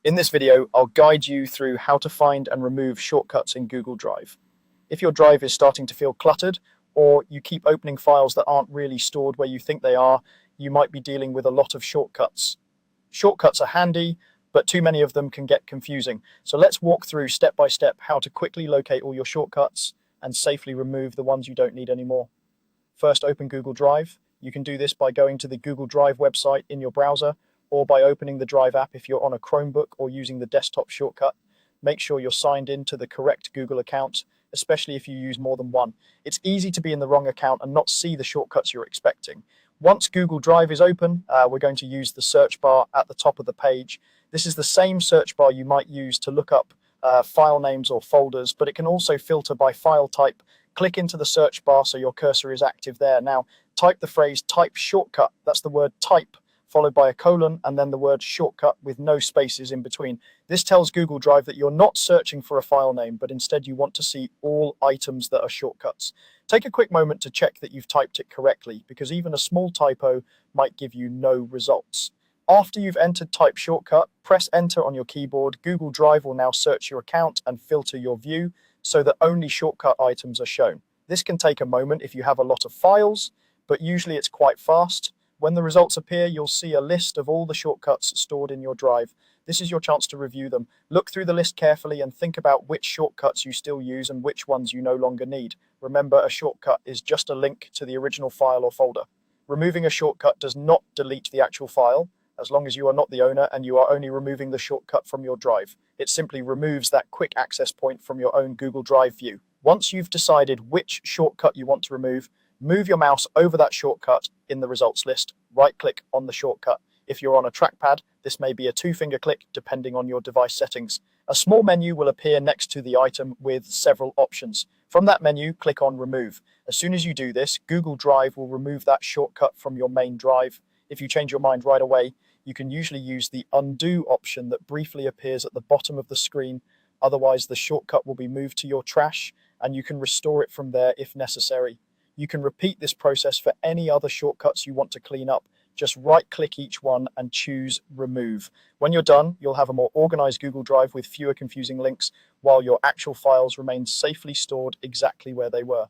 In this video, I'll guide you through how to find and remove shortcuts in Google Drive. If your drive is starting to feel cluttered, or you keep opening files that aren't really stored where you think they are, you might be dealing with a lot of shortcuts. Shortcuts are handy, but too many of them can get confusing. So let's walk through step by step how to quickly locate all your shortcuts and safely remove the ones you don't need anymore. First, open Google Drive. You can do this by going to the Google Drive website in your browser, or by opening the Drive app if you're on a Chromebook or using the desktop shortcut. Make sure you're signed in to the correct Google account, especially if you use more than one. It's easy to be in the wrong account and not see the shortcuts you're expecting. Once Google Drive is open, we're going to use the search bar at the top of the page. This is the same search bar you might use to look up file names or folders, but it can also filter by file type. Click into the search bar so your cursor is active there. Now, type the phrase type shortcut. That's the word type, followed by a colon, and then the word shortcut with no spaces in between. This tells Google Drive that you're not searching for a file name, but instead you want to see all items that are shortcuts. Take a quick moment to check that you've typed it correctly, because even a small typo might give you no results. After you've entered type shortcut, press enter on your keyboard. Google Drive will now search your account and filter your view so that only shortcut items are shown. This can take a moment if you have a lot of files, but usually it's quite fast. When the results appear, you'll see a list of all the shortcuts stored in your drive. This is your chance to review them. Look through the list carefully and think about which shortcuts you still use and which ones you no longer need. Remember, a shortcut is just a link to the original file or folder. Removing a shortcut does not delete the actual file, as long as you are not the owner and you are only removing the shortcut from your drive. It simply removes that quick access point from your own Google Drive view. Once you've decided which shortcut you want to remove, move your mouse over that shortcut in the results list. Right-click on the shortcut. If you're on a trackpad, this may be a two-finger click depending on your device settings. A small menu will appear next to the item with several options. From that menu, click on Remove. As soon as you do this, Google Drive will remove that shortcut from your main drive. If you change your mind right away, you can usually use the Undo option that briefly appears at the bottom of the screen. Otherwise, the shortcut will be moved to your trash, and you can restore it from there if necessary. You can repeat this process for any other shortcuts you want to clean up. Just right-click each one and choose Remove. When you're done, you'll have a more organized Google Drive with fewer confusing links, while your actual files remain safely stored exactly where they were.